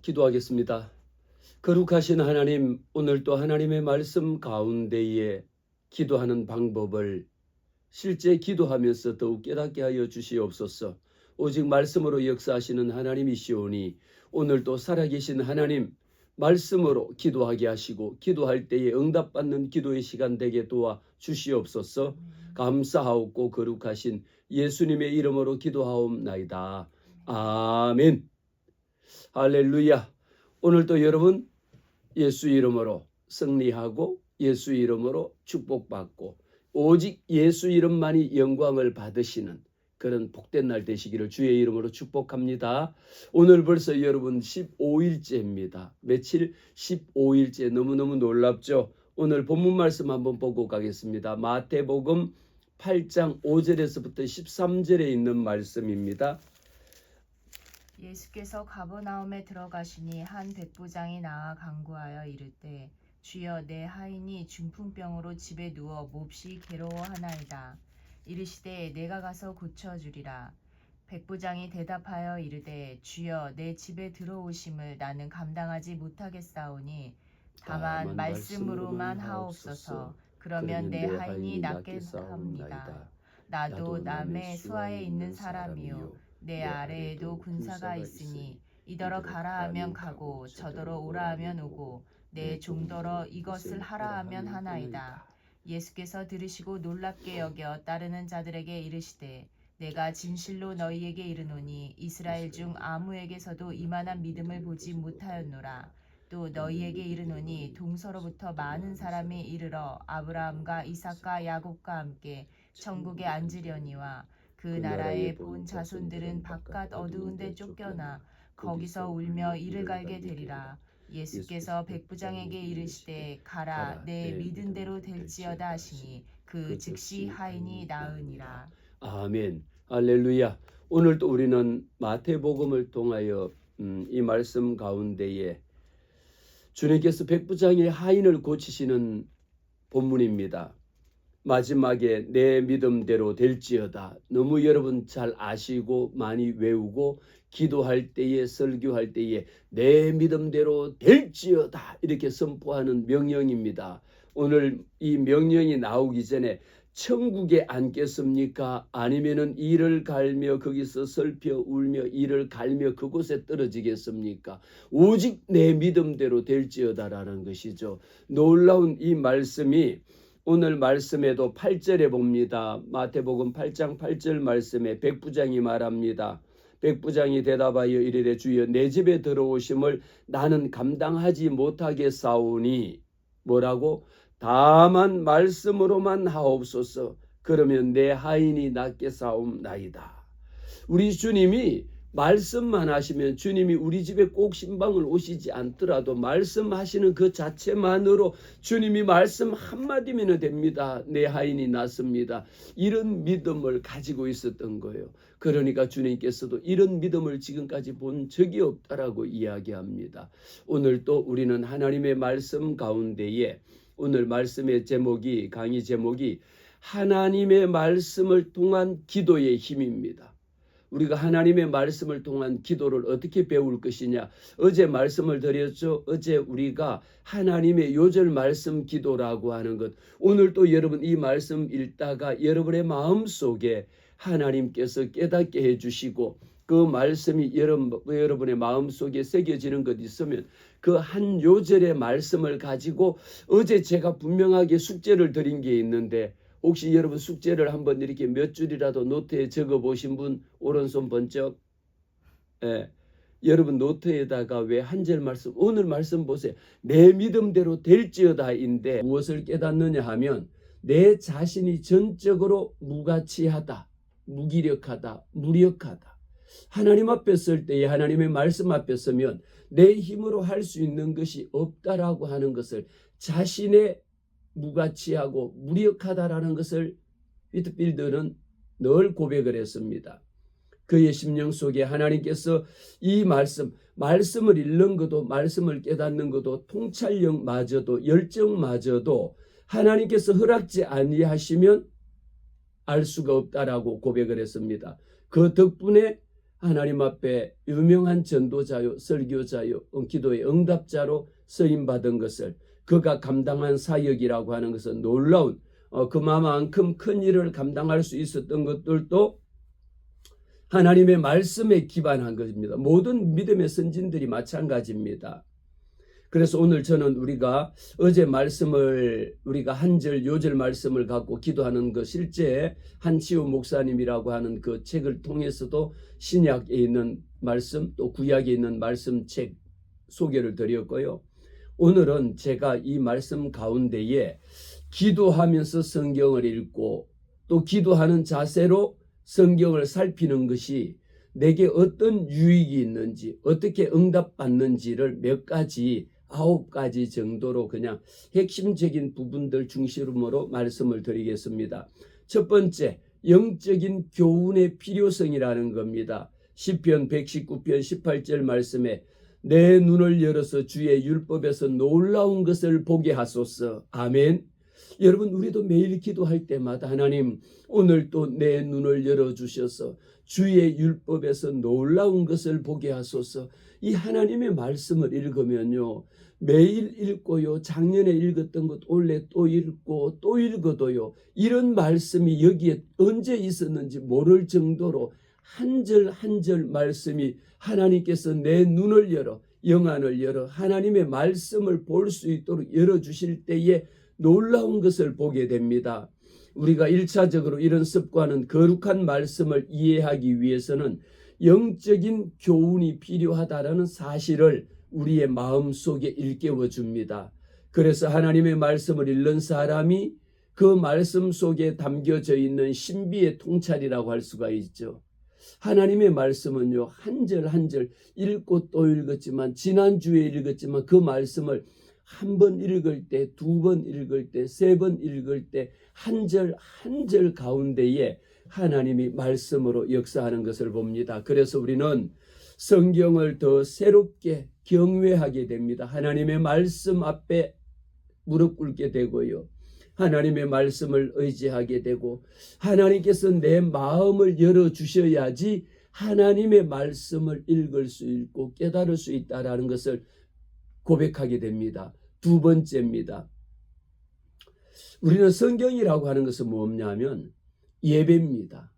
기도하겠습니다. 거룩하신 하나님, 오늘도 하나님의 말씀 가운데에 기도하는 방법을 실제 기도하면서 더욱 깨닫게 하여 주시옵소서. 오직 말씀으로 역사하시는 하나님이시오니 오늘도 살아계신 하나님 말씀으로 기도하게 하시고 기도할 때에 응답받는 기도의 시간 되게 도와 주시옵소서. 감사하옵고 거룩하신 예수님의 이름으로 기도하옵나이다. 아멘. 할렐루야. 오늘도 여러분 예수 이름으로 승리하고 예수 이름으로 축복받고 오직 예수 이름만이 영광을 받으시는 그런 복된 날 되시기를 주의 이름으로 축복합니다. 오늘 벌써 여러분 15일째입니다. 며칠 15일째 너무너무 놀랍죠. 오늘 본문 말씀 한번 보고 가겠습니다. 마태복음 8장 5절에서부터 13절에 있는 말씀입니다. 예수께서 가버나움에 들어가시니 한 백부장이 나와 간구하여 이르되 주여 내 하인이 중풍병으로 집에 누워 몹시 괴로워하나이다. 이르시되 내가 가서 고쳐주리라. 백부장이 대답하여 이르되 주여 내 집에 들어오심을 나는 감당하지 못하겠사오니 다만 말씀으로만 하옵소서. 그러면 내 하인이 낫겠사옵니다. 나도 남의 수하에 있는 사람이요 내 아래에도 군사가 있으니 이더러 가라 하면 가고 저더러 오라 하면 오고 내 종더러 이것을 하라 하면 하나이다. 예수께서 들으시고 놀랍게 여겨 따르는 자들에게 이르시되 내가 진실로 너희에게 이르노니 이스라엘 중 아무에게서도 이만한 믿음을 보지 못하였노라. 또 너희에게 이르노니 동서로부터 많은 사람이 이르러 아브라함과 이삭과 야곱과 함께 천국에 앉으려니와 그 나라의 본 자손들은 바깥 어두운 데 쫓겨나 거기서 울며 이를 갈게 되리라. 예수께서 백부장에게 이르시되 가라 내 믿은 대로 될지어다 하시니 그 즉시 하인이 나으니라. 아멘. 할렐루야. 오늘도 우리는 마태복음을 통하여 이 말씀 가운데에 주님께서 백부장의 하인을 고치시는 본문입니다. 마지막에 내 믿음대로 될지어다. 너무 여러분 잘 아시고 많이 외우고 기도할 때에 설교할 때에 내 믿음대로 될지어다 이렇게 선포하는 명령입니다. 오늘 이 명령이 나오기 전에 천국에 앉겠습니까? 아니면은 이를 갈며 거기서 슬퍼 울며 이를 갈며 그곳에 떨어지겠습니까? 오직 내 믿음대로 될지어다라는 것이죠. 놀라운 이 말씀이 오늘 말씀에도 8절에 봅니다. 마태복음 8장 8절 말씀에 백부장이 말합니다. 백부장이 대답하여 이르되 주여 내 집에 들어오심을 나는 감당하지 못하겠사오니 뭐라고? 다만 말씀으로만 하옵소서. 그러면 내 하인이 낫겠사옵나이다. 우리 주님이 말씀만 하시면 주님이 우리 집에 꼭 신방을 오시지 않더라도 말씀하시는 그 자체만으로 주님이 말씀 한마디면 됩니다. 내 하인이 낫습니다. 이런 믿음을 가지고 있었던 거예요. 그러니까 주님께서도 이런 믿음을 지금까지 본 적이 없다라고 이야기합니다. 오늘 또 우리는 하나님의 말씀 가운데에 오늘 말씀의 제목이 강의 제목이 하나님의 말씀을 통한 기도의 힘입니다. 우리가 하나님의 말씀을 통한 기도를 어떻게 배울 것이냐. 어제 말씀을 드렸죠. 어제 우리가 하나님의 요절 말씀 기도라고 하는 것. 오늘 또 여러분 이 말씀 읽다가 여러분의 마음속에 하나님께서 깨닫게 해주시고 그 말씀이 여러분의 마음속에 새겨지는 것 있으면 그 한 요절의 말씀을 가지고 어제 제가 분명하게 숙제를 드린 게 있는데 혹시 여러분 숙제를 한번 이렇게 몇 줄이라도 노트에 적어 보신 분 오른손 번쩍. 여러분 노트에다가 왜 한 절 말씀 오늘 말씀 보세요. 내 믿음대로 될지어다인데 무엇을 깨닫느냐 하면 내 자신이 전적으로 무가치하다, 무기력하다, 무력하다. 하나님 앞에 설 때에 하나님의 말씀 앞에 서면 내 힘으로 할 수 있는 것이 없다라고 하는 것을 자신의 무가치하고 무력하다라는 것을 휘트필드는 늘 고백을 했습니다. 그의 심령 속에 하나님께서 이 말씀을 읽는 것도 말씀을 깨닫는 것도 통찰력마저도 열정마저도 하나님께서 허락지 아니하시면 알 수가 없다라고 고백을 했습니다. 그 덕분에 하나님 앞에 유명한 전도자요, 설교자요, 기도의 응답자로 쓰임받은 것을, 그가 감당한 사역이라고 하는 것은 놀라운 그만큼 큰 일을 감당할 수 있었던 것들도 하나님의 말씀에 기반한 것입니다. 모든 믿음의 선진들이 마찬가지입니다. 그래서 오늘 저는 우리가 어제 말씀을, 우리가 한 절 요절 말씀을 갖고 기도하는 그 실제 한치호 목사님이라고 하는 그 책을 통해서도 신약에 있는 말씀, 또 구약에 있는 말씀 책 소개를 드렸고요. 오늘은 제가 이 말씀 가운데에 기도하면서 성경을 읽고 또 기도하는 자세로 성경을 살피는 것이 내게 어떤 유익이 있는지, 어떻게 응답받는지를 몇 가지, 9가지 정도로 그냥 핵심적인 부분들 중심으로 말씀을 드리겠습니다. 첫 번째, 영적인 교훈의 필요성이라는 겁니다. 시편 119편 18절 말씀에 내 눈을 열어서 주의 율법에서 놀라운 것을 보게 하소서. 아멘. 여러분, 우리도 매일 기도할 때마다 하나님, 오늘 또 내 눈을 열어주셔서 주의 율법에서 놀라운 것을 보게 하소서. 이 하나님의 말씀을 읽으면요, 매일 읽고요, 작년에 읽었던 것 올해 또 읽고 또 읽어도요, 이런 말씀이 여기에 언제 있었는지 모를 정도로 한 절 한 절 말씀이 하나님께서 내 눈을 열어, 영안을 열어 하나님의 말씀을 볼 수 있도록 열어주실 때에 놀라운 것을 보게 됩니다. 우리가 1차적으로 이런 습관은 거룩한 말씀을 이해하기 위해서는 영적인 교훈이 필요하다라는 사실을 우리의 마음속에 일깨워 줍니다. 그래서 하나님의 말씀을 읽는 사람이 그 말씀 속에 담겨져 있는 신비의 통찰이라고 할 수가 있죠. 하나님의 말씀은요, 한 절 한 절 읽고 또 읽었지만, 지난주에 읽었지만 그 말씀을 한 번 읽을 때, 두 번 읽을 때, 세 번 읽을 때 한 절 한 절 가운데에 하나님이 말씀으로 역사하는 것을 봅니다. 그래서 우리는 성경을 더 새롭게 경외하게 됩니다. 하나님의 말씀 앞에 무릎 꿇게 되고요, 하나님의 말씀을 의지하게 되고, 하나님께서 내 마음을 열어주셔야지 하나님의 말씀을 읽을 수 있고 깨달을 수 있다는 것을 고백하게 됩니다. 두 번째입니다. 우리는 성경이라고 하는 것은 뭐냐면 예배입니다.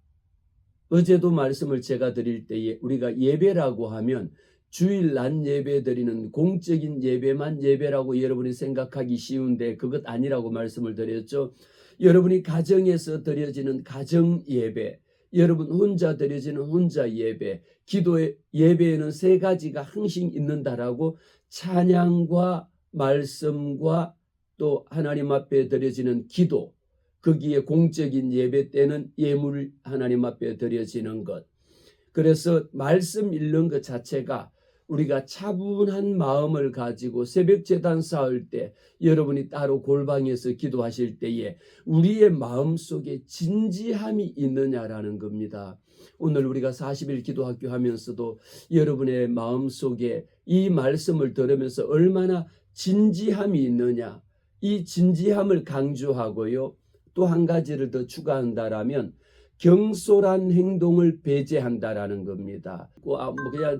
어제도 말씀을 제가 드릴 때에 우리가 예배라고 하면 주일 낮 예배 드리는 공적인 예배만 예배라고 여러분이 생각하기 쉬운데 그것 아니라고 말씀을 드렸죠. 여러분이 가정에서 드려지는 가정 예배, 여러분 혼자 드려지는 혼자 예배, 기도의 예배에는 세 가지가 항상 있는다라고, 찬양과 말씀과 또 하나님 앞에 드려지는 기도, 거기에 공적인 예배 때는 예물 하나님 앞에 드려지는 것. 그래서 말씀 읽는 것 자체가 우리가 차분한 마음을 가지고 새벽 제단 쌓을 때, 여러분이 따로 골방에서 기도하실 때에 우리의 마음속에 진지함이 있느냐라는 겁니다. 오늘 우리가 40일 기도학교 하면서도 여러분의 마음속에 이 말씀을 들으면서 얼마나 진지함이 있느냐, 이 진지함을 강조하고요, 또 한 가지를 더 추가한다라면 경솔한 행동을 배제한다라는 겁니다. 그냥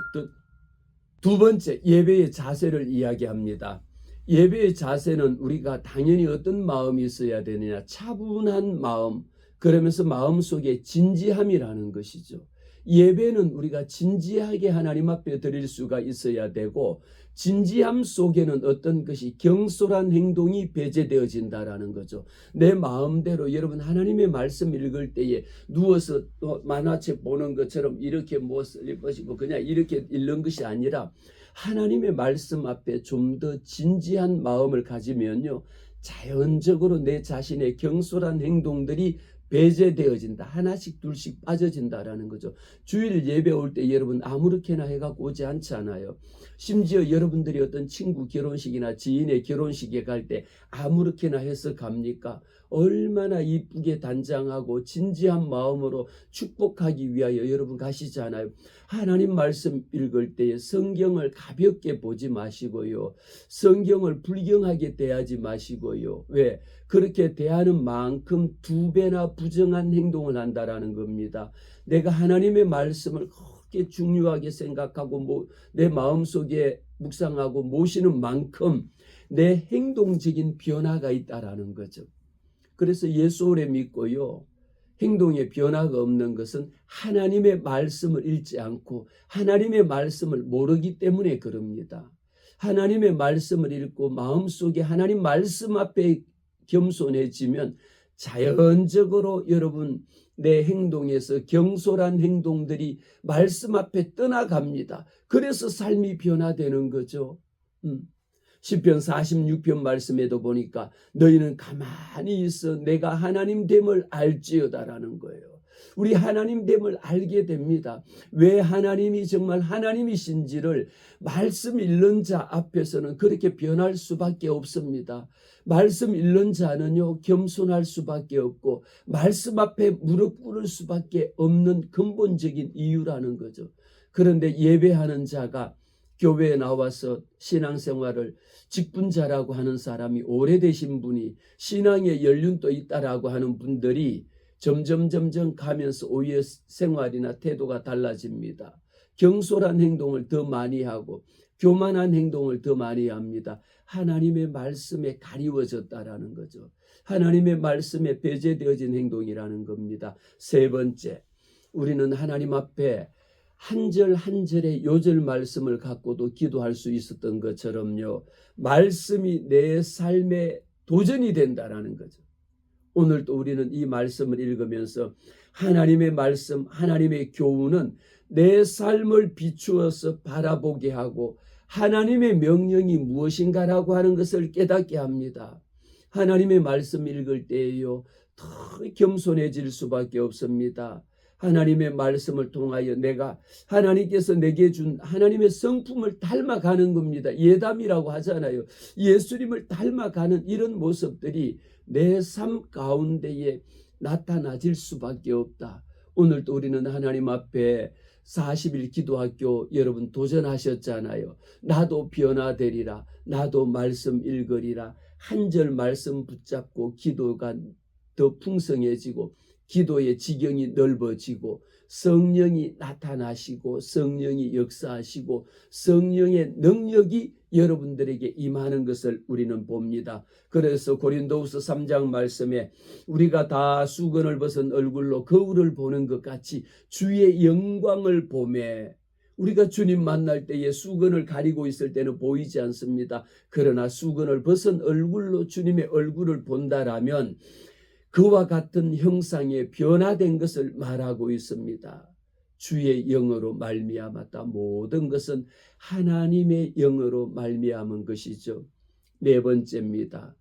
두 번째, 예배의 자세를 이야기합니다. 예배의 자세는 우리가 당연히 어떤 마음이 있어야 되느냐, 차분한 마음, 그러면서 마음속에 진지함이라는 것이죠. 예배는 우리가 진지하게 하나님 앞에 드릴 수가 있어야 되고, 진지함 속에는 어떤 것이 경솔한 행동이 배제되어진다라는 거죠. 내 마음대로 여러분 하나님의 말씀 읽을 때에 누워서 만화책 보는 것처럼 이렇게 못을 보시고 그냥 이렇게 읽는 것이 아니라 하나님의 말씀 앞에 좀 더 진지한 마음을 가지면요, 자연적으로 내 자신의 경솔한 행동들이 배제되어진다. 하나씩 둘씩 빠져진다라는 거죠. 주일 예배 올 때 여러분 아무렇게나 해갖고 오지 않잖아요. 심지어 여러분들이 어떤 친구 결혼식이나 지인의 결혼식에 갈 때 아무렇게나 해서 갑니까? 얼마나 이쁘게 단장하고 진지한 마음으로 축복하기 위하여 여러분 가시잖아요. 하나님 말씀 읽을 때에 성경을 가볍게 보지 마시고요, 성경을 불경하게 대하지 마시고요. 왜? 그렇게 대하는 만큼 두 배나 부정한 행동을 한다라는 겁니다. 내가 하나님의 말씀을 그렇게 중요하게 생각하고 내 마음속에 묵상하고 모시는 만큼 내 행동적인 변화가 있다라는 거죠. 그래서 예수 오래 믿고요, 행동에 변화가 없는 것은 하나님의 말씀을 읽지 않고 하나님의 말씀을 모르기 때문에 그럽니다. 하나님의 말씀을 읽고 마음속에 하나님 말씀 앞에 겸손해지면 자연적으로 여러분 내 행동에서 경솔한 행동들이 말씀 앞에 떠나갑니다. 그래서 삶이 변화되는 거죠. 시편 46편 말씀에도 보니까 너희는 가만히 있어 내가 하나님 됨을 알지어다라는 거예요. 우리 하나님 됨을 알게 됩니다. 왜 하나님이 정말 하나님이신지를 말씀 읽는 자 앞에서는 그렇게 변할 수밖에 없습니다. 말씀 읽는 자는요, 겸손할 수밖에 없고 말씀 앞에 무릎 꿇을 수밖에 없는 근본적인 이유라는 거죠. 그런데 예배하는 자가 교회에 나와서 신앙생활을 직분자라고 하는 사람이 오래되신 분이 신앙의 연륜도 있다라고 하는 분들이 점점 가면서 오히려 생활이나 태도가 달라집니다. 경솔한 행동을 더 많이 하고 교만한 행동을 더 많이 합니다. 하나님의 말씀에 가리워졌다라는 거죠. 하나님의 말씀에 배제되어진 행동이라는 겁니다. 세 번째, 우리는 하나님 앞에 한 절 한 절의 요절 말씀을 갖고도 기도할 수 있었던 것처럼요, 말씀이 내 삶의 도전이 된다라는 거죠. 오늘도 우리는 이 말씀을 읽으면서 하나님의 말씀, 하나님의 교훈은 내 삶을 비추어서 바라보게 하고 하나님의 명령이 무엇인가라고 하는 것을 깨닫게 합니다. 하나님의 말씀 읽을 때에요, 더 겸손해질 수밖에 없습니다. 하나님의 말씀을 통하여 내가 하나님께서 내게 준 하나님의 성품을 닮아가는 겁니다. 예담이라고 하잖아요. 예수님을 닮아가는 이런 모습들이 내 삶 가운데에 나타나질 수밖에 없다. 오늘도 우리는 하나님 앞에 40일 기도학교 여러분 도전하셨잖아요. 나도 변화되리라, 나도 말씀 읽으리라. 한 절 말씀 붙잡고 기도가 더 풍성해지고 기도의 지경이 넓어지고 성령이 나타나시고 성령이 역사하시고 성령의 능력이 여러분들에게 임하는 것을 우리는 봅니다. 그래서 고린도후서 3장 말씀에 우리가 다 수건을 벗은 얼굴로 거울을 보는 것 같이 주의 영광을 보매, 우리가 주님 만날 때에 수건을 가리고 있을 때는 보이지 않습니다. 그러나 수건을 벗은 얼굴로 주님의 얼굴을 본다라면 그와 같은 형상에 변화된 것을 말하고 있습니다. 주의 영으로 말미암았다. 모든 것은 하나님의 영으로 말미암은 것이죠. 네 번째입니다.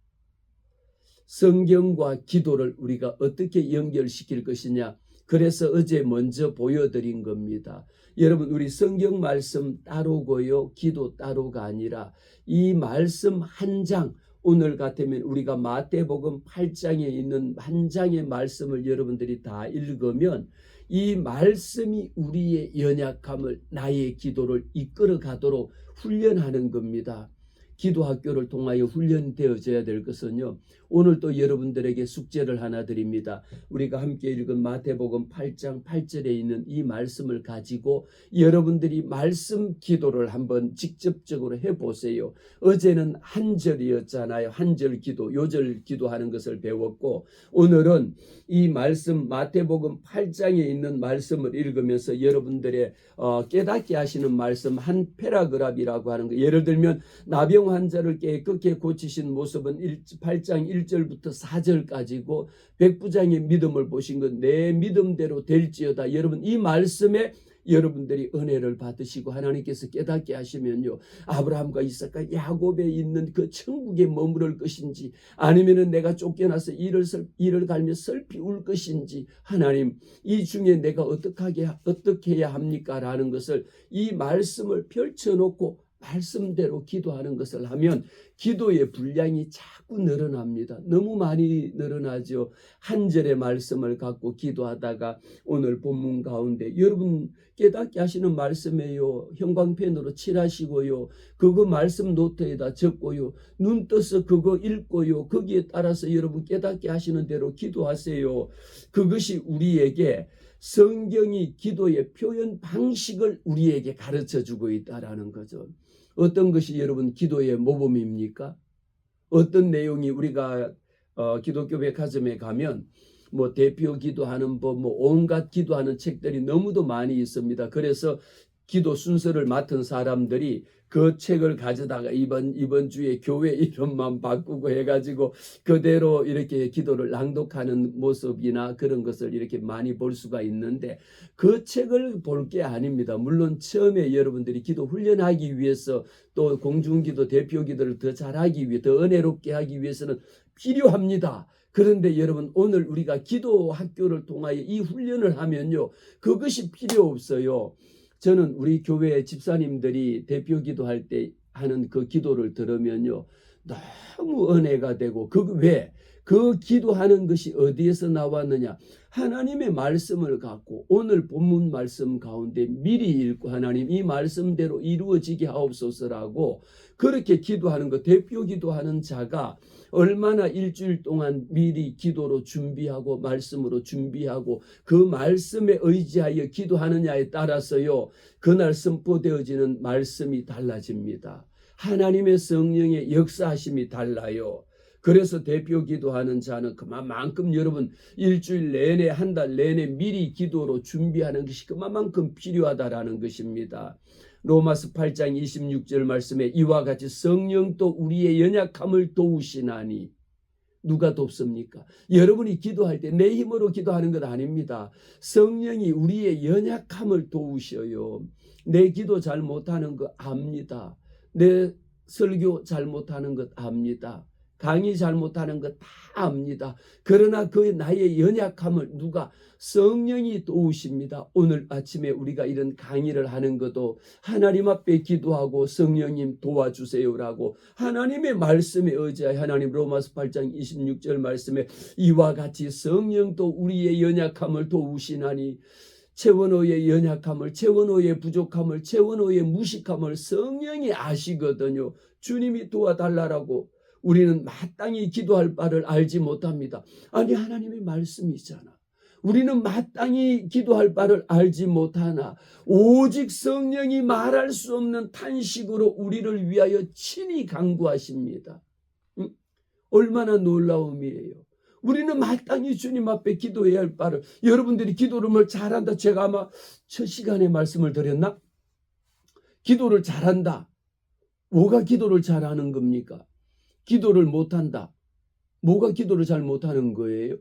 성경과 기도를 우리가 어떻게 연결시킬 것이냐. 그래서 어제 먼저 보여드린 겁니다. 여러분, 우리 성경 말씀 따로고요, 기도 따로가 아니라 이 말씀 한 장, 오늘 같으면 우리가 마태복음 8장에 있는 한 장의 말씀을 여러분들이 다 읽으면 이 말씀이 우리의 연약함을, 나의 기도를 이끌어 가도록 훈련하는 겁니다. 기도학교를 통하여 훈련되어져야 될 것은요, 오늘 또 여러분들에게 숙제를 하나 드립니다. 우리가 함께 읽은 마태복음 8장 8절에 있는 이 말씀을 가지고 여러분들이 말씀 기도를 한번 직접적으로 해보세요. 어제는 한 절이었잖아요. 한 절 기도, 요절 기도하는 것을 배웠고, 오늘은 이 말씀 마태복음 8장에 있는 말씀을 읽으면서 여러분들의 깨닫게 하시는 말씀 한 패라그랍이라고 하는 거. 예를 들면 나병 환자를 깨끗게 고치신 모습은 8장 1절부터 4절까지고 백부장의 믿음을 보신 건 내 믿음대로 될지어다. 여러분, 이 말씀에 여러분들이 은혜를 받으시고 하나님께서 깨닫게 하시면요, 아브라함과 이삭과 야곱에 있는 그 천국에 머무를 것인지 아니면은 내가 쫓겨나서 이를 갈며 슬피 울 것인지, 하나님 이 중에 내가 어떻게 해야 합니까? 라는 것을 이 말씀을 펼쳐놓고 말씀대로 기도하는 것을 하면 기도의 분량이 자꾸 늘어납니다. 너무 많이 늘어나죠. 한 절의 말씀을 갖고 기도하다가 오늘 본문 가운데 여러분 깨닫게 하시는 말씀에요, 형광펜으로 칠하시고요, 그거 말씀 노트에다 적고요, 눈 떠서 그거 읽고요, 거기에 따라서 여러분 깨닫게 하시는 대로 기도하세요. 그것이 우리에게 성경이 기도의 표현 방식을 우리에게 가르쳐 주고 있다라는 거죠. 어떤 것이 여러분 기도의 모범입니까? 어떤 내용이 우리가 기독교 백화점에 가면 뭐 대표 기도하는 법, 뭐 온갖 기도하는 책들이 너무도 많이 있습니다. 그래서 기도 순서를 맡은 사람들이 그 책을 가져다가 이번 주에 교회 이름만 바꾸고 해가지고 그대로 이렇게 기도를 낭독하는 모습이나 그런 것을 이렇게 많이 볼 수가 있는데 그 책을 볼 게 아닙니다. 물론 처음에 여러분들이 기도 훈련하기 위해서 또 공중기도 대표 기도를 더 잘하기 위해 더 은혜롭게 하기 위해서는 필요합니다. 그런데 여러분 오늘 우리가 기도 학교를 통하여 이 훈련을 하면요 그것이 필요 없어요. 저는 우리 교회 집사님들이 대표 기도할 때 하는 그 기도를 들으면요 너무 은혜가 되고 그 기도하는 것이 어디에서 나왔느냐? 하나님의 말씀을 갖고 오늘 본문 말씀 가운데 미리 읽고 하나님 이 말씀대로 이루어지게 하옵소서라고 그렇게 기도하는 것, 대표 기도하는 자가 얼마나 일주일 동안 미리 기도로 준비하고 말씀으로 준비하고 그 말씀에 의지하여 기도하느냐에 따라서요 그날 선포되어지는 말씀이 달라집니다. 하나님의 성령의 역사하심이 달라요. 그래서 대표 기도하는 자는 그만큼 여러분 일주일 내내 한 달 내내 미리 기도로 준비하는 것이 그만큼 필요하다라는 것입니다. 로마서 8장 26절 말씀에 이와 같이 성령도 우리의 연약함을 도우시나니 누가 돕습니까? 여러분이 기도할 때 내 힘으로 기도하는 것 아닙니다. 성령이 우리의 연약함을 도우셔요. 내 기도 잘 못하는 거 압니다. 내 설교 잘 못하는 것 압니다. 강의 잘못하는 것 다 압니다. 그러나 그 나의 연약함을 누가 성령이 도우십니다. 오늘 아침에 우리가 이런 강의를 하는 것도 하나님 앞에 기도하고 성령님 도와주세요라고 하나님의 말씀에 의지하여 하나님 로마서 8장 26절 말씀에 이와 같이 성령도 우리의 연약함을 도우시나니 채원호의 연약함을 채원호의 부족함을 채원호의 무식함을 성령이 아시거든요. 주님이 도와달라고 우리는 마땅히 기도할 바를 알지 못합니다. 아니 하나님의 말씀이잖아. 우리는 마땅히 기도할 바를 알지 못하나 오직 성령이 말할 수 없는 탄식으로 우리를 위하여 친히 간구하십니다. 얼마나 놀라움이에요. 우리는 마땅히 주님 앞에 기도해야 할 바를 여러분들이 기도를 잘한다. 제가 아마 첫 시간에 말씀을 드렸나? 기도를 잘한다. 뭐가 기도를 잘하는 겁니까? 기도를 못한다. 뭐가 기도를 잘 못하는 거예요?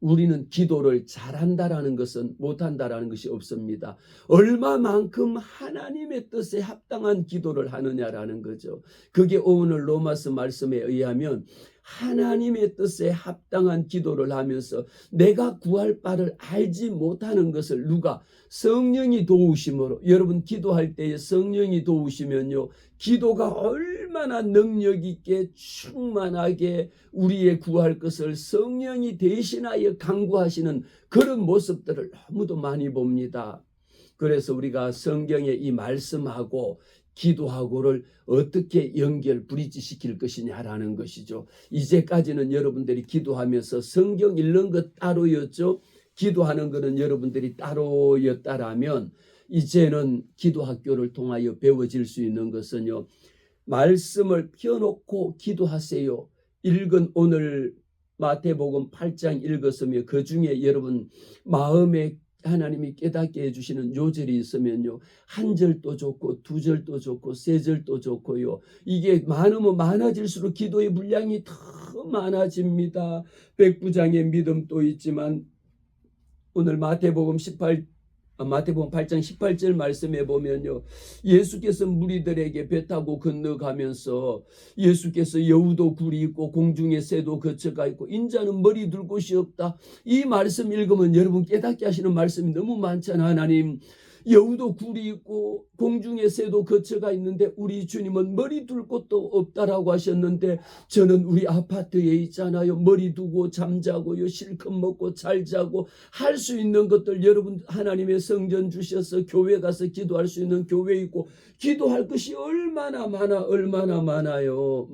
우리는 기도를 잘한다라는 것은 못한다라는 것이 없습니다. 얼마만큼 하나님의 뜻에 합당한 기도를 하느냐라는 거죠. 그게 오늘 로마서 말씀에 의하면 하나님의 뜻에 합당한 기도를 하면서 내가 구할 바를 알지 못하는 것을 누가 성령이 도우심으로 여러분 기도할 때에 성령이 도우시면요 기도가 얼마나 능력 있게 충만하게 우리의 구할 것을 성령이 대신하여 간구하시는 그런 모습들을 너무도 많이 봅니다. 그래서 우리가 성경의 이 말씀하고 기도하고를 어떻게 브리지시킬 것이냐라는 것이죠. 이제까지는 여러분들이 기도하면서 성경 읽는 것 따로였죠. 기도하는 것은 여러분들이 따로였다라면 이제는 기도학교를 통하여 배워질 수 있는 것은요. 말씀을 펴놓고 기도하세요. 읽은 오늘 마태복음 8장 읽었으며 그 중에 여러분 마음에 하나님이 깨닫게 해주시는 요절이 있으면요. 한 절도 좋고 두 절도 좋고 세 절도 좋고요. 이게 많으면 많아질수록 기도의 분량이 더 많아집니다. 백부장의 믿음도 있지만 오늘 마태복음 8장 18절 말씀에 보면요. 예수께서 무리들에게 배 타고 건너가면서 예수께서 여우도 굴이 있고 공중에 새도 거처가 있고 인자는 머리 둘 곳이 없다. 이 말씀 읽으면 여러분 깨닫게 하시는 말씀이 너무 많잖아. 하나님 여우도 굴이 있고 공중에 새도 거처가 있는데 우리 주님은 머리 둘 곳도 없다라고 하셨는데 저는 우리 아파트에 있잖아요. 머리 두고 잠자고요. 실컷 먹고 잘 자고 할 수 있는 것들 여러분 하나님의 성전 주셔서 교회 가서 기도할 수 있는 교회 있고 기도할 것이 얼마나 많아요.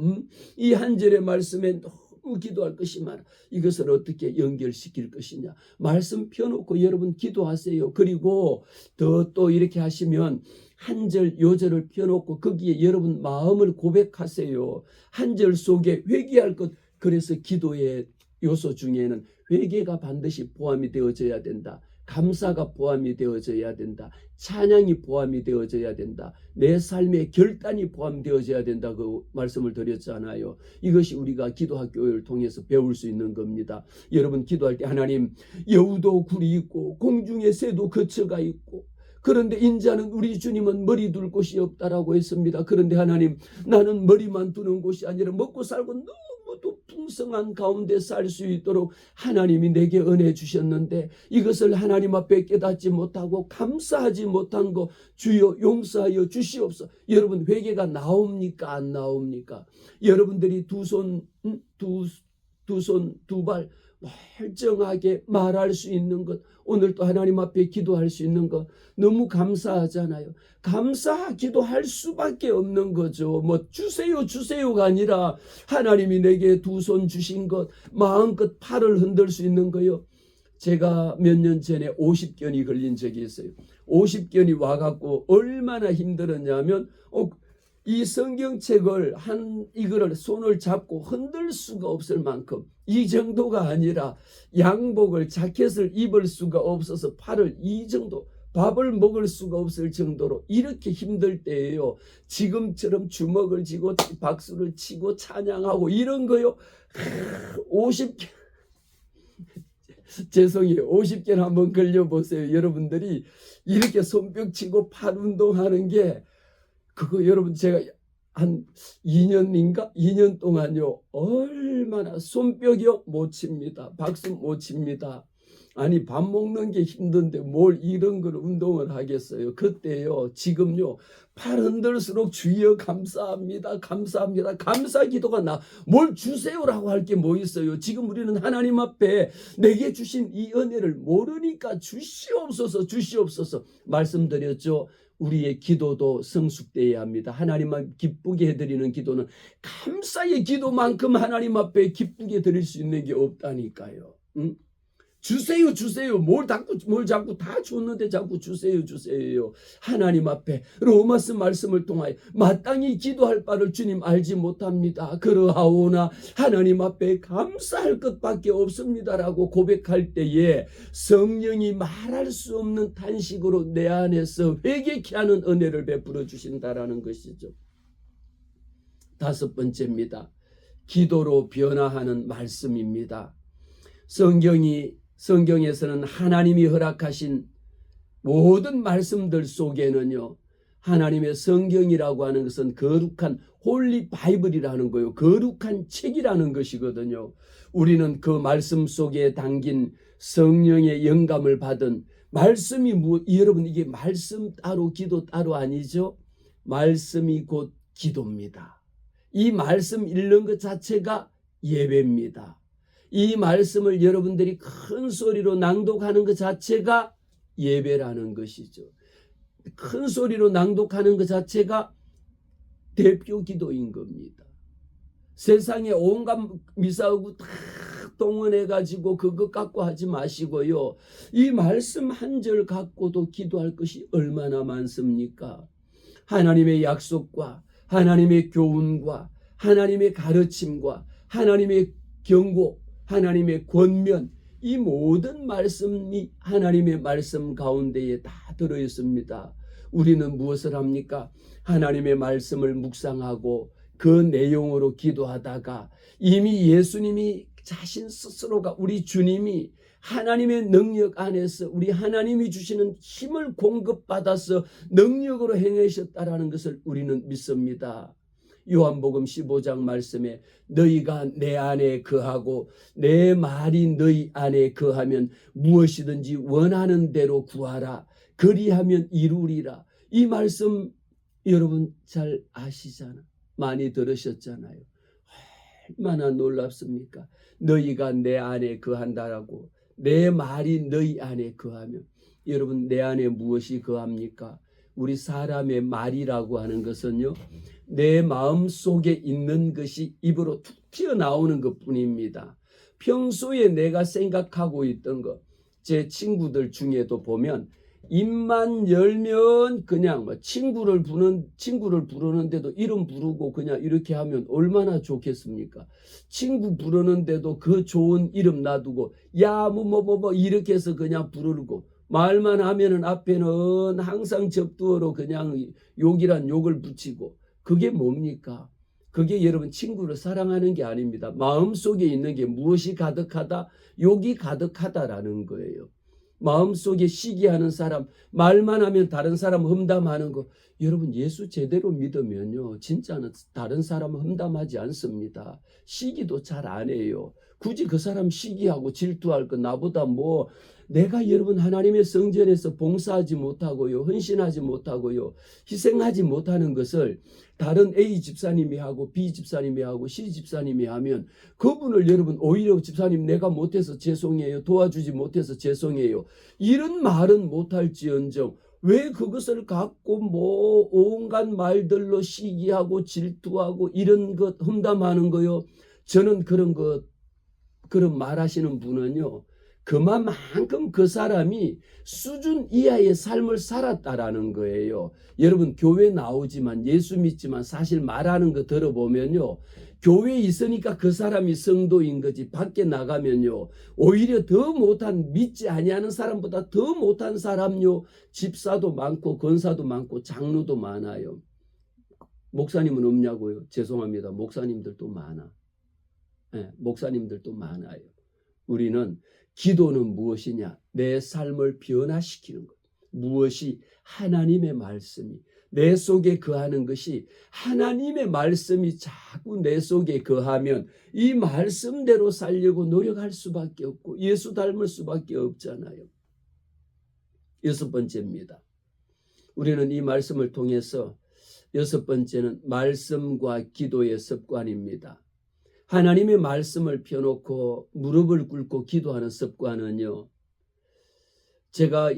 이 한 절의 말씀에 너무 기도할 것이 많아. 이것을 어떻게 연결시킬 것이냐. 말씀 펴놓고 여러분 기도하세요. 그리고 또 이렇게 하시면 한 절 요절을 펴놓고 거기에 여러분 마음을 고백하세요. 한 절 속에 회개할 것. 그래서 기도의 요소 중에는 회개가 반드시 포함이 되어져야 된다. 감사가 포함이 되어져야 된다. 찬양이 포함이 되어져야 된다. 내 삶의 결단이 포함되어져야 된다고 말씀을 드렸잖아요. 이것이 우리가 기도학교를 통해서 배울 수 있는 겁니다. 여러분 기도할 때 하나님, 여우도 굴이 있고 공중의 새도 거처가 있고, 그런데 인자는 우리 주님은 머리 둘 곳이 없다라고 했습니다. 그런데 하나님, 나는 머리만 두는 곳이 아니라 먹고 살고 너무도 풍성한 가운데 살 수 있도록 하나님이 내게 은혜 주셨는데 이것을 하나님 앞에 깨닫지 못하고 감사하지 못한 거 주여 용서하여 주시옵소서. 여러분 회개가 나옵니까 안 나옵니까? 여러분들이 두 손 두 발 멀쩡하게 말할 수 있는 것, 오늘 또 하나님 앞에 기도할 수 있는 것 너무 감사하잖아요. 기도할 수밖에 없는 거죠. 뭐 주세요가 아니라 하나님이 내게 두 손 주신 것 마음껏 팔을 흔들 수 있는 거요. 제가 몇 년 전에 50견이 걸린 적이 있어요. 50견이 와갖고 얼마나 힘들었냐면 이 성경책을 이거를 손을 잡고 흔들 수가 없을 만큼, 이 정도가 아니라 양복을 자켓을 입을 수가 없어서 팔을 이 정도, 밥을 먹을 수가 없을 정도로 이렇게 힘들 때예요. 지금처럼 주먹을 쥐고 박수를 치고 찬양하고 이런 거요. 50견 죄송해요. 50견 한번 걸려보세요. 여러분들이 이렇게 손뼉 치고 팔 운동하는 게 그거 여러분 제가 한 2년 동안요 얼마나 손뼉이요 못 칩니다. 박수 못 칩니다. 아니 밥 먹는 게 힘든데 뭘 이런 걸 운동을 하겠어요. 그때요 지금요 팔 흔들수록 주여 감사합니다. 감사 기도가 뭘 주세요라고 할 게 뭐 있어요. 지금 우리는 하나님 앞에 내게 주신 이 은혜를 모르니까 주시옵소서 말씀드렸죠. 우리의 기도도 성숙되어야 합니다. 하나님만 기쁘게 해드리는 기도는 감사의 기도만큼 하나님 앞에 기쁘게 드릴 수 있는 게 없다니까요. 응? 주세요. 뭘 자꾸 다 줬는데 자꾸 주세요. 하나님 앞에 로마서 말씀을 통하여 마땅히 기도할 바를 주님 알지 못합니다. 그러하오나 하나님 앞에 감사할 것밖에 없습니다라고 고백할 때에 성령이 말할 수 없는 탄식으로 내 안에서 회개케 하는 은혜를 베풀어 주신다라는 것이죠. 5번째입니다. 기도로 변화하는 말씀입니다. 성경에서는 하나님이 허락하신 모든 말씀들 속에는요, 하나님의 성경이라고 하는 것은 거룩한 홀리 바이블이라는 거예요. 거룩한 책이라는 것이거든요. 우리는 그 말씀 속에 담긴 성령의 영감을 받은 말씀이 여러분 이게 말씀 따로 기도 따로 아니죠? 말씀이 곧 기도입니다. 이 말씀 읽는 것 자체가 예배입니다. 이 말씀을 여러분들이 큰 소리로 낭독하는 것 자체가 예배라는 것이죠. 큰 소리로 낭독하는 것 자체가 대표 기도인 겁니다. 세상에 온갖 미사하고 다 동원해가지고 그것 갖고 하지 마시고요. 이 말씀 한 절 갖고도 기도할 것이 얼마나 많습니까? 하나님의 약속과 하나님의 교훈과 하나님의 가르침과 하나님의 경고, 하나님의 권면, 이 모든 말씀이 하나님의 말씀 가운데에 다 들어있습니다. 우리는 무엇을 합니까? 하나님의 말씀을 묵상하고 그 내용으로 기도하다가 이미 예수님이 자신 스스로가 우리 주님이 하나님의 능력 안에서 우리 하나님이 주시는 힘을 공급받아서 능력으로 행하셨다라는 것을 우리는 믿습니다. 요한복음 15장 말씀에 너희가 내 안에 거하고 내 말이 너희 안에 거하면 무엇이든지 원하는 대로 구하라. 그리하면 이루리라. 이 말씀 여러분 잘 아시잖아. 많이 들으셨잖아요. 얼마나 놀랍습니까? 너희가 내 안에 거한다라고, 내 말이 너희 안에 거하면, 여러분 내 안에 무엇이 거합니까? 우리 사람의 말이라고 하는 것은요, 내 마음 속에 있는 것이 입으로 툭 튀어나오는 것뿐입니다. 평소에 내가 생각하고 있던 것, 제 친구들 중에도 보면 입만 열면 그냥 친구를 부르는데도 이름 부르고 그냥 이렇게 하면 얼마나 좋겠습니까? 친구 부르는데도 그 좋은 이름 놔두고 야 뭐 이렇게 해서 그냥 부르고, 말만 하면은 앞에는 항상 접두어로 그냥 욕이란 욕을 붙이고, 그게 뭡니까? 그게 여러분 친구를 사랑하는 게 아닙니다. 마음속에 있는 게 무엇이 가득하다? 욕이 가득하다라는 거예요. 마음속에 시기하는 사람, 말만 하면 다른 사람 험담하는 거, 여러분 예수 제대로 믿으면요 진짜는 다른 사람 험담하지 않습니다. 시기도 잘 안 해요. 굳이 그 사람 시기하고 질투할 거 나보다 뭐, 내가 여러분 하나님의 성전에서 봉사하지 못하고요, 헌신하지 못하고요, 희생하지 못하는 것을 다른 A 집사님이 하고 B 집사님이 하고 C 집사님이 하면, 그분을 여러분 오히려 집사님 내가 못해서 죄송해요, 도와주지 못해서 죄송해요, 이런 말은 못할지언정 왜 그것을 갖고 뭐 온갖 말들로 시기하고 질투하고 이런 것 험담하는 거요? 저는 그런 말하시는 분은요, 그만큼 그 사람이 수준 이하의 삶을 살았다라는 거예요. 여러분 교회 나오지만 예수 믿지만 사실 말하는 거 들어보면요, 교회에 있으니까 그 사람이 성도인 거지, 밖에 나가면요 오히려 더 못한, 믿지 아니하는 사람보다 더 못한 사람요, 집사도 많고 권사도 많고 장로도 많아요. 목사님은 없냐고요? 죄송합니다. 목사님들도 많아. 네, 목사님들도 많아요. 우리는 기도는 무엇이냐? 내 삶을 변화시키는 것. 무엇이? 하나님의 말씀이 내 속에 거하는 것이, 하나님의 말씀이 자꾸 내 속에 거하면 이 말씀대로 살려고 노력할 수밖에 없고 예수 닮을 수밖에 없잖아요. 6번째입니다. 우리는 이 말씀을 통해서 6번째는 말씀과 기도의 습관입니다. 하나님의 말씀을 펴놓고 무릎을 꿇고 기도하는 습관은요, 제가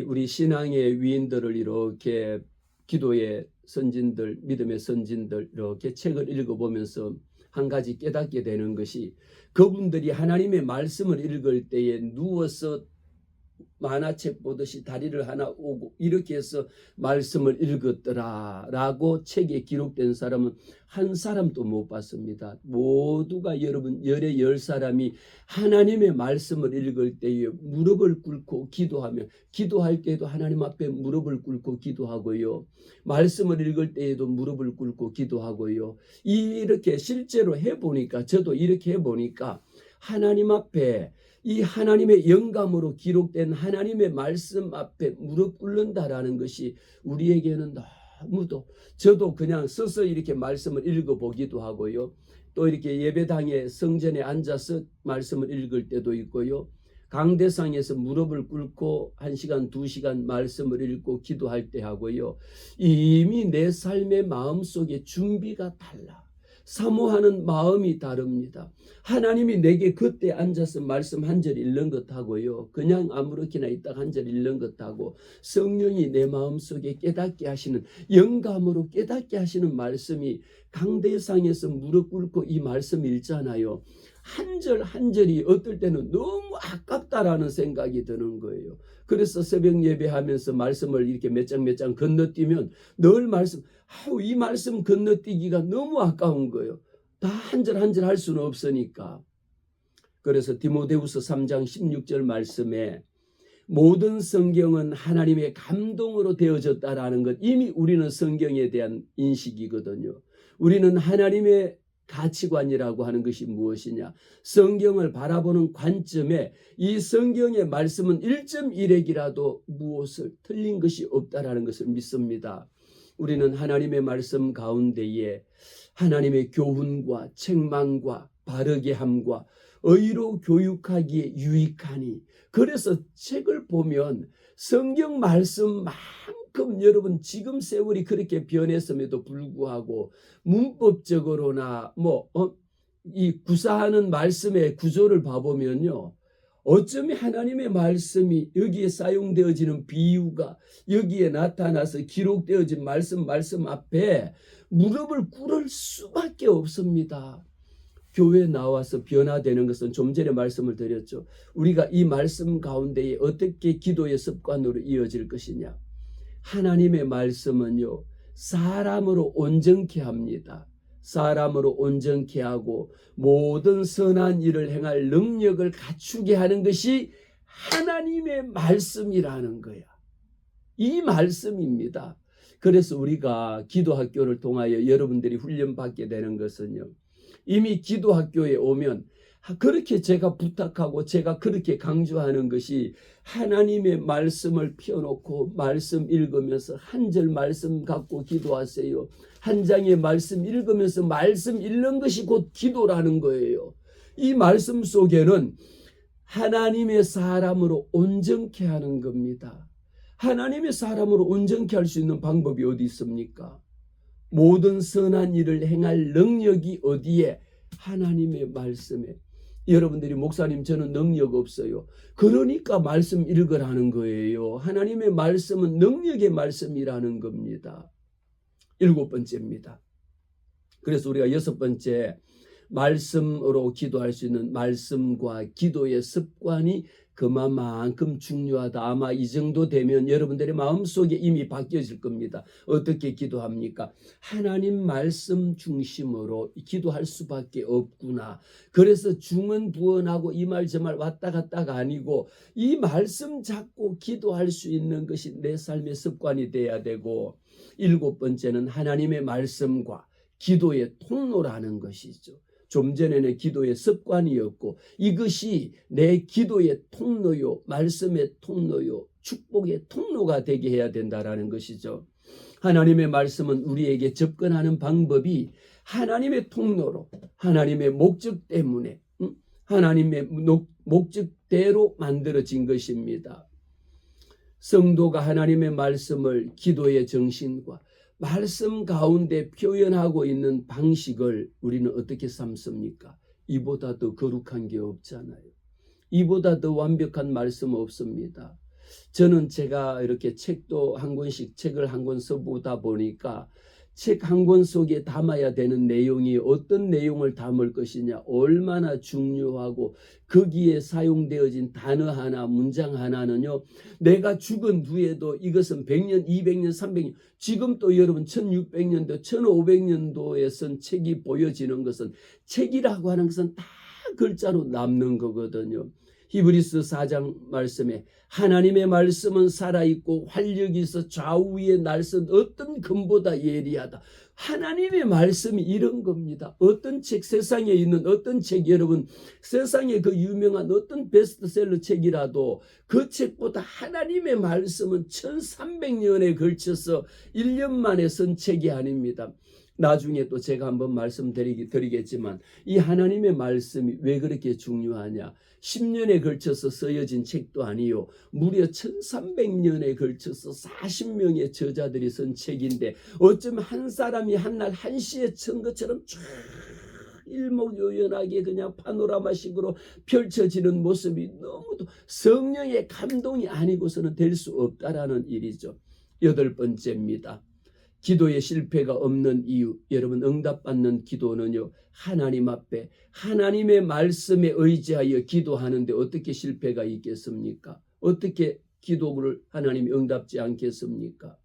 우리 신앙의 위인들을 이렇게 기도의 선진들, 믿음의 선진들 이렇게 책을 읽어보면서 한 가지 깨닫게 되는 것이, 그분들이 하나님의 말씀을 읽을 때에 누워서 만화책 보듯이 다리를 하나 오고 이렇게 해서 말씀을 읽었더라라고 책에 기록된 사람은 한 사람도 못 봤습니다. 모두가 여러분 열에 10사람이 하나님의 말씀을 읽을 때에 무릎을 꿇고 기도하며, 기도할 때에도 하나님 앞에 무릎을 꿇고 기도하고요, 말씀을 읽을 때에도 무릎을 꿇고 기도하고요. 이렇게 실제로 해보니까, 저도 이렇게 해보니까 하나님 앞에 이 하나님의 영감으로 기록된 하나님의 말씀 앞에 무릎 꿇는다라는 것이 우리에게는 너무도, 저도 그냥 서서 이렇게 말씀을 읽어보기도 하고요, 또 이렇게 예배당에 성전에 앉아서 말씀을 읽을 때도 있고요, 강대상에서 무릎을 꿇고 1시간 2시간 말씀을 읽고 기도할 때 하고요, 이미 내 삶의 마음속에 준비가 달라. 사모하는 마음이 다릅니다. 하나님이 내게 그때 앉아서 말씀 한 절 읽는 것하고요, 그냥 아무렇게나 있다가 한 절 읽는 것하고, 성령이 내 마음속에 깨닫게 하시는, 영감으로 깨닫게 하시는 말씀이, 강대상에서 무릎 꿇고 이 말씀 읽잖아요. 한 절 한 절이 어떨 때는 너무 아깝다라는 생각이 드는 거예요. 그래서 새벽 예배하면서 말씀을 이렇게 몇 장 건너뛰면 늘 이 말씀 건너뛰기가 너무 아까운 거예요. 다 한 절 한 절 할 수는 없으니까. 그래서 디모데후서 3장 16절 말씀에 모든 성경은 하나님의 감동으로 되어졌다라는 것, 이미 우리는 성경에 대한 인식이거든요. 우리는 하나님의 가치관이라고 하는 것이 무엇이냐? 성경을 바라보는 관점에 이 성경의 말씀은 1.1핵이라도 무엇을 틀린 것이 없다라는 것을 믿습니다. 우리는 하나님의 말씀 가운데에 하나님의 교훈과 책망과 바르게 함과 의로 교육하기에 유익하니, 그래서 책을 보면 성경 말씀만큼 여러분 지금 세월이 그렇게 변했음에도 불구하고 문법적으로나 이 구사하는 말씀의 구조를 봐보면요, 어쩌면 하나님의 말씀이 여기에 사용되어지는 비유가 여기에 나타나서 기록되어진 말씀 앞에 무릎을 꿇을 수밖에 없습니다. 교회에 나와서 변화되는 것은 좀 전에 말씀을 드렸죠. 우리가 이 말씀 가운데에 어떻게 기도의 습관으로 이어질 것이냐. 하나님의 말씀은요, 사람으로 온전케 합니다. 사람으로 온전케 하고 모든 선한 일을 행할 능력을 갖추게 하는 것이 하나님의 말씀이라는 거야. 이 말씀입니다. 그래서 우리가 기도학교를 통하여 여러분들이 훈련받게 되는 것은요, 이미 기도학교에 오면 그렇게 제가 부탁하고 제가 그렇게 강조하는 것이 하나님의 말씀을 펴놓고 말씀 읽으면서 한 절 말씀 갖고 기도하세요. 한 장의 말씀 읽으면서 말씀 읽는 것이 곧 기도라는 거예요. 이 말씀 속에는 하나님의 사람으로 온전케 하는 겁니다. 하나님의 사람으로 온전케 할 수 있는 방법이 어디 있습니까? 모든 선한 일을 행할 능력이 어디에? 하나님의 말씀에. 여러분들이 목사님 저는 능력 없어요. 그러니까 말씀 읽으라는 거예요. 하나님의 말씀은 능력의 말씀이라는 겁니다. 7번째입니다. 그래서 우리가 6번째 말씀으로 기도할 수 있는 말씀과 기도의 습관이 그만큼 중요하다. 아마 이 정도 되면 여러분들의 마음속에 이미 바뀌어질 겁니다. 어떻게 기도합니까? 하나님 말씀 중심으로 기도할 수밖에 없구나. 그래서 중은 부언하고 이 말 저 말 왔다 갔다가 아니고 이 말씀 잡고 기도할 수 있는 것이 내 삶의 습관이 돼야 되고, 7번째는 하나님의 말씀과 기도의 통로라는 것이죠. 좀 전에는 기도의 습관이었고 이것이 내 기도의 통로요, 말씀의 통로요, 축복의 통로가 되게 해야 된다라는 것이죠. 하나님의 말씀은 우리에게 접근하는 방법이 하나님의 통로로, 하나님의 목적 때문에, 하나님의 목적대로 만들어진 것입니다. 성도가 하나님의 말씀을 기도의 정신과 말씀 가운데 표현하고 있는 방식을 우리는 어떻게 삼습니까? 이보다 더 거룩한 게 없잖아요. 이보다 더 완벽한 말씀 없습니다. 저는 제가 이렇게 책도 한 권씩 책을 한 권 써보다 보니까 책 한 권 속에 담아야 되는 내용이 어떤 내용을 담을 것이냐, 얼마나 중요하고 거기에 사용되어진 단어 하나, 문장 하나는요, 내가 죽은 후에도 이것은 100년, 200년, 300년, 지금 또 여러분 1600년도, 1500년도에 쓴 책이 보여지는 것은, 책이라고 하는 것은 다 글자로 남는 거거든요. 히브리서 4장 말씀에 하나님의 말씀은 살아있고 활력이 있어 좌우에 날선 어떤 금보다 예리하다. 하나님의 말씀이 이런 겁니다. 어떤 책, 세상에 있는 어떤 책, 여러분 세상에 그 유명한 어떤 베스트셀러 책이라도 그 책보다 하나님의 말씀은 1300년에 걸쳐서 1년 만에 쓴 책이 아닙니다. 나중에 또 제가 한번 말씀드리겠지만 이 하나님의 말씀이 왜 그렇게 중요하냐. 10년에 걸쳐서 쓰여진 책도 아니요. 무려 1300년에 걸쳐서 40명의 저자들이 쓴 책인데 어쩌면 한 사람이 한날 한시에 친 것처럼 쫙 일목요연하게 그냥 파노라마식으로 펼쳐지는 모습이 너무도 성령의 감동이 아니고서는 될 수 없다라는 일이죠. 8번째입니다. 기도의 실패가 없는 이유, 여러분 응답받는 기도는요, 하나님 앞에 하나님의 말씀에 의지하여 기도하는데 어떻게 실패가 있겠습니까? 어떻게 기도를 하나님이 응답지 않겠습니까?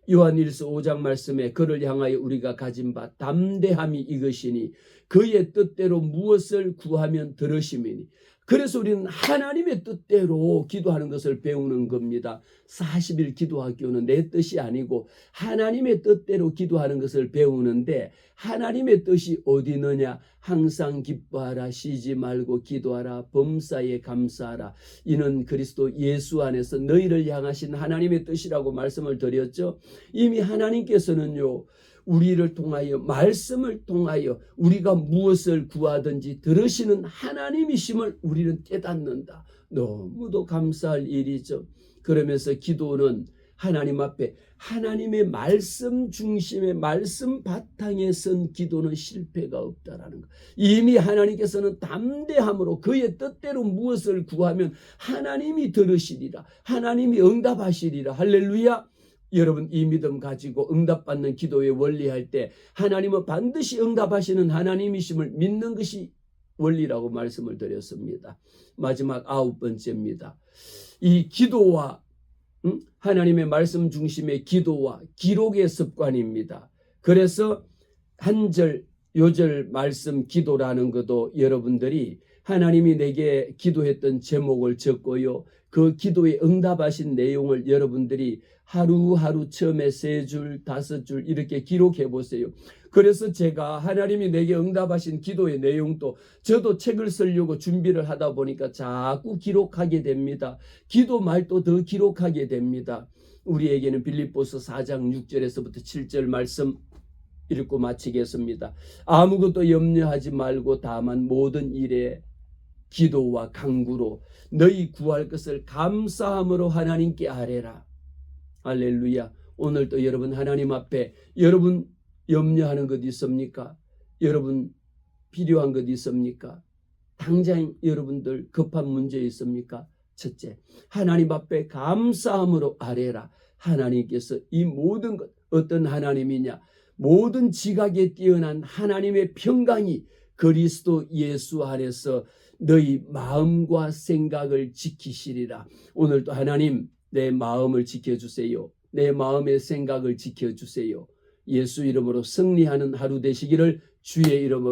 요한일서 5장 말씀에 그를 향하여 우리가 가진 바 담대함이 이것이니 그의 뜻대로 무엇을 구하면 들으심이니. 그래서 우리는 하나님의 뜻대로 기도하는 것을 배우는 겁니다. 40일 기도학교는 내 뜻이 아니고 하나님의 뜻대로 기도하는 것을 배우는데, 하나님의 뜻이 어디 있느냐? 항상 기뻐하라, 쉬지 말고 기도하라, 범사에 감사하라. 이는 그리스도 예수 안에서 너희를 향하신 하나님의 뜻이라고 말씀을 드렸죠. 이미 하나님께서는요, 우리를 통하여 말씀을 통하여 우리가 무엇을 구하든지 들으시는 하나님이심을 우리는 깨닫는다. 너무도 감사할 일이죠. 그러면서 기도는 하나님 앞에 하나님의 말씀 중심의 말씀 바탕에 선 기도는 실패가 없다라는 것. 이미 하나님께서는 담대함으로 그의 뜻대로 무엇을 구하면 하나님이 들으시리라. 하나님이 응답하시리라. 할렐루야. 여러분 이 믿음 가지고 응답받는 기도의 원리할 때 하나님은 반드시 응답하시는 하나님이심을 믿는 것이 원리라고 말씀을 드렸습니다. 마지막 9번째입니다. 이 기도와 하나님의 말씀 중심의 기도와 기록의 습관입니다. 그래서 한절 요절 말씀 기도라는 것도 여러분들이 하나님이 내게 기도했던 제목을 적고요. 그 기도에 응답하신 내용을 여러분들이 하루하루 처음에 3줄, 5줄 이렇게 기록해 보세요. 그래서 제가 하나님이 내게 응답하신 기도의 내용도 저도 책을 쓰려고 준비를 하다 보니까 자꾸 기록하게 됩니다. 기도 말도 더 기록하게 됩니다. 우리에게는 빌립보서 4장 6절에서부터 7절 말씀 읽고 마치겠습니다. 아무것도 염려하지 말고 다만 모든 일에 기도와 간구로 너희 구할 것을 감사함으로 하나님께 아뢰라. 할렐루야. 오늘도 여러분 하나님 앞에 여러분 염려하는 것 있습니까? 여러분 필요한 것 있습니까? 당장 여러분들 급한 문제 있습니까? 첫째, 하나님 앞에 감사함으로 아뢰라. 하나님께서 이 모든 것, 어떤 하나님이냐? 모든 지각에 뛰어난 하나님의 평강이 그리스도 예수 안에서 너희 마음과 생각을 지키시리라. 오늘도 하나님 내 마음을 지켜주세요. 내 마음의 생각을 지켜주세요. 예수 이름으로 승리하는 하루 되시기를 주의 이름으로